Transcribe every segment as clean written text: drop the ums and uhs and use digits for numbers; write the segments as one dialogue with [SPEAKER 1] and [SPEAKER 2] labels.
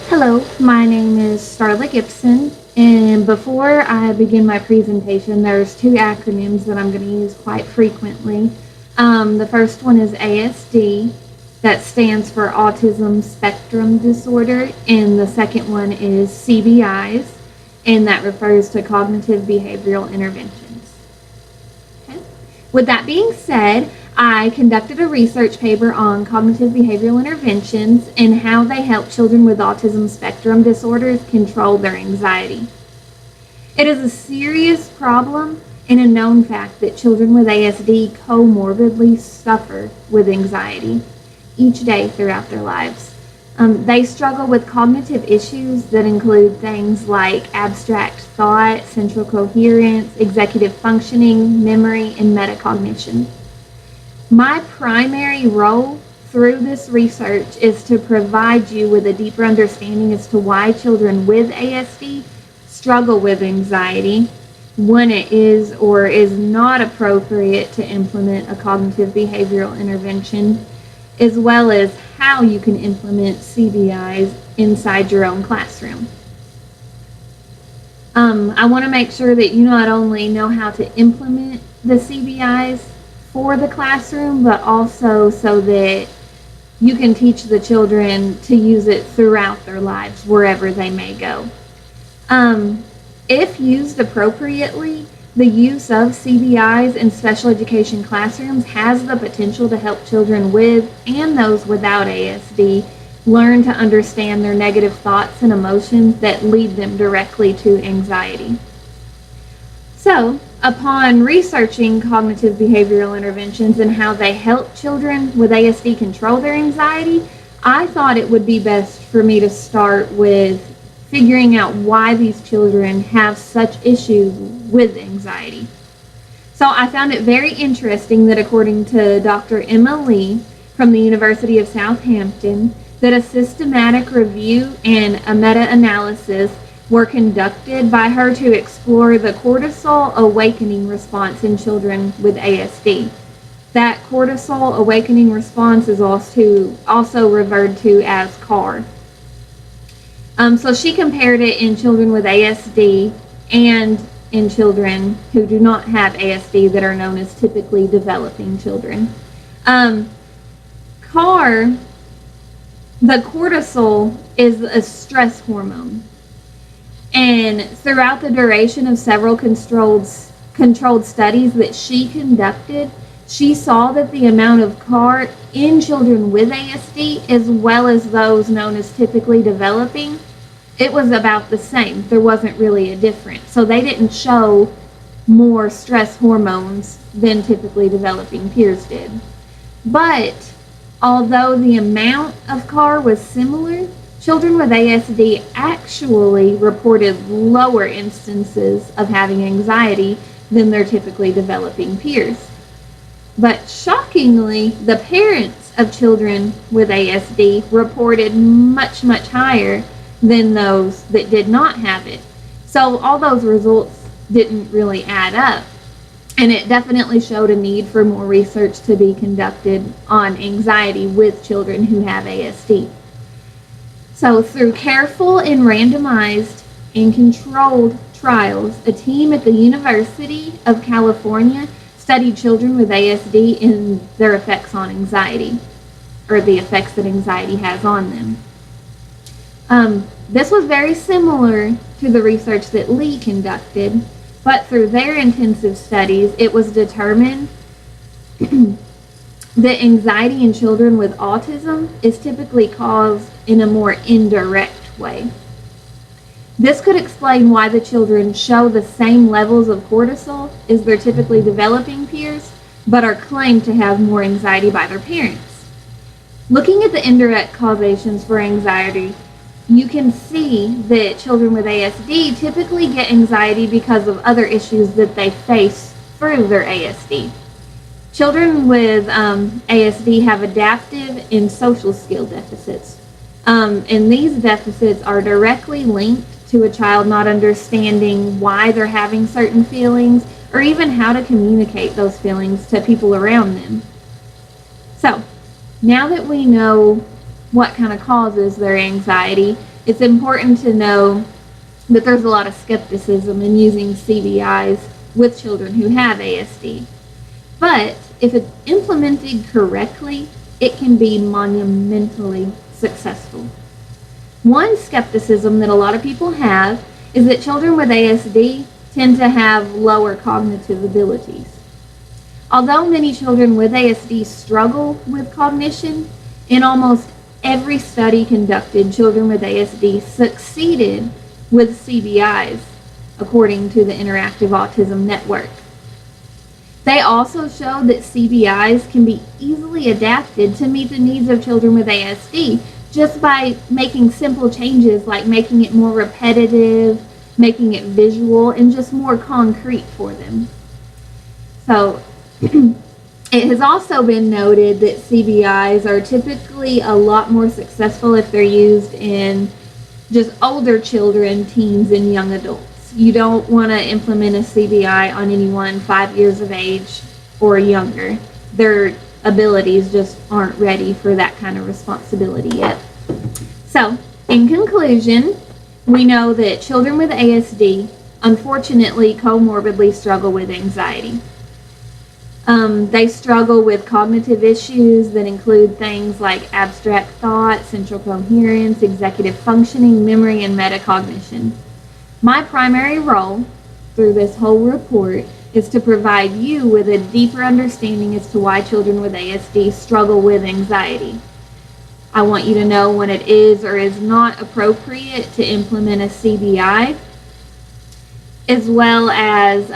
[SPEAKER 1] Hello, my name is Starla Gibson, and before I begin my presentation, there's two acronyms that I'm going to use quite frequently. The first one is ASD, that stands for Autism Spectrum Disorder, and the second one is CBIs, and that refers to Cognitive Behavioral Interventions. Okay. With that being said, I conducted a research paper on cognitive behavioral interventions and how they help children with autism spectrum disorders control their anxiety. It is a serious problem and a known fact that children with ASD comorbidly suffer with anxiety each day throughout their lives. They struggle with cognitive issues that include things like abstract thought, central coherence, executive functioning, memory, and metacognition. My primary role through this research is to provide you with a deeper understanding as to why children with ASD struggle with anxiety, when it is or is not appropriate to implement a cognitive behavioral intervention, as well as how you can implement CBIs inside your own classroom. I want to make sure that you not only know how to implement the CBIs for the classroom, but also so that you can teach the children to use it throughout their lives, wherever they may go. If used appropriately, the use of CBIs in special education classrooms has the potential to help children with and those without ASD learn to understand their negative thoughts and emotions that lead them directly to anxiety. So, upon researching cognitive behavioral interventions and how they help children with ASD control their anxiety, I thought it would be best for me to start with figuring out why these children have such issues with anxiety. So I found it very interesting that according to Dr. Emma Lee from the University of Southampton, that a systematic review and a meta-analysis were conducted by her to explore the cortisol awakening response in children with ASD. That cortisol awakening response is also referred to as CAR. So she compared it in children with ASD and in children who do not have ASD that are known as typically developing children. CAR, the cortisol, is a stress hormone. And throughout the duration of several controlled studies that she conducted, she saw that the amount of CAR in children with ASD, as well as those known as typically developing, it was about the same. There wasn't really a difference. So they didn't show more stress hormones than typically developing peers did. But although the amount of CAR was similar, children with ASD actually reported lower instances of having anxiety than their typically developing peers. But shockingly, the parents of children with ASD reported much higher than those that did not have it. So all those results didn't really add up. And it definitely showed a need for more research to be conducted on anxiety with children who have ASD. So through careful and randomized and controlled trials, a team at the University of California studied children with ASD and their effects on anxiety, or the effects that anxiety has on them. This was very similar to the research that Lee conducted, but through their intensive studies, it was determined that anxiety in children with autism is typically caused in a more indirect way. This could explain why the children show the same levels of cortisol as their typically developing peers, but are claimed to have more anxiety by their parents. Looking at the indirect causations for anxiety, you can see that children with ASD typically get anxiety because of other issues that they face through their ASD. Children with ASD have adaptive and social skill deficits. And these deficits are directly linked to a child not understanding why they're having certain feelings or even how to communicate those feelings to people around them. So, now that we know what kind of causes their anxiety, It's important to know that there's a lot of skepticism in using CBIs with children who have ASD. But if it's implemented correctly, it can be monumentally successful. One skepticism that a lot of people have is that children with ASD tend to have lower cognitive abilities. Although many children with ASD struggle with cognition, in almost every study conducted, children with ASD succeeded with CBIs, according to the Interactive Autism Network. They also showed that CBIs can be easily adapted to meet the needs of children with ASD just by making simple changes like making it more repetitive, making it visual, and just more concrete for them. So it has also been noted that CBIs are typically a lot more successful if they're used in just older children, teens, and young adults. You don't want to implement a CBI on anyone 5 years of age or younger. Their abilities just aren't ready for that kind of responsibility yet. So, in conclusion, we know that children with ASD unfortunately comorbidly struggle with anxiety. They struggle with cognitive issues that include things like abstract thought, central coherence, executive functioning, memory, and metacognition. My primary role through this whole report is to provide you with a deeper understanding as to why children with ASD struggle with anxiety. I want you to know when it is or is not appropriate to implement a CBI, as well as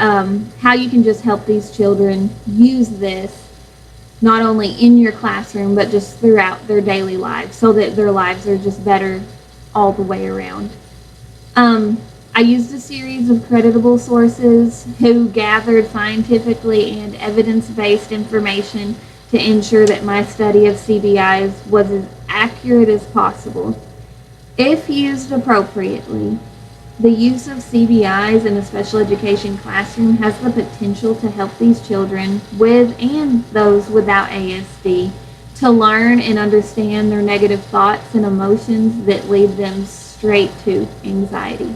[SPEAKER 1] how you can just help these children use this not only in your classroom but just throughout their daily lives so that their lives are just better all the way around. I used a series of creditable sources who gathered scientifically and evidence-based information to ensure that my study of CBIs was as accurate as possible. If used appropriately, the use of CBIs in a special education classroom has the potential to help these children with and those without ASD to learn and understand their negative thoughts and emotions that lead them straight to anxiety.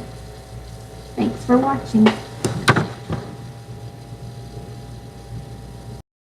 [SPEAKER 1] Thanks for watching.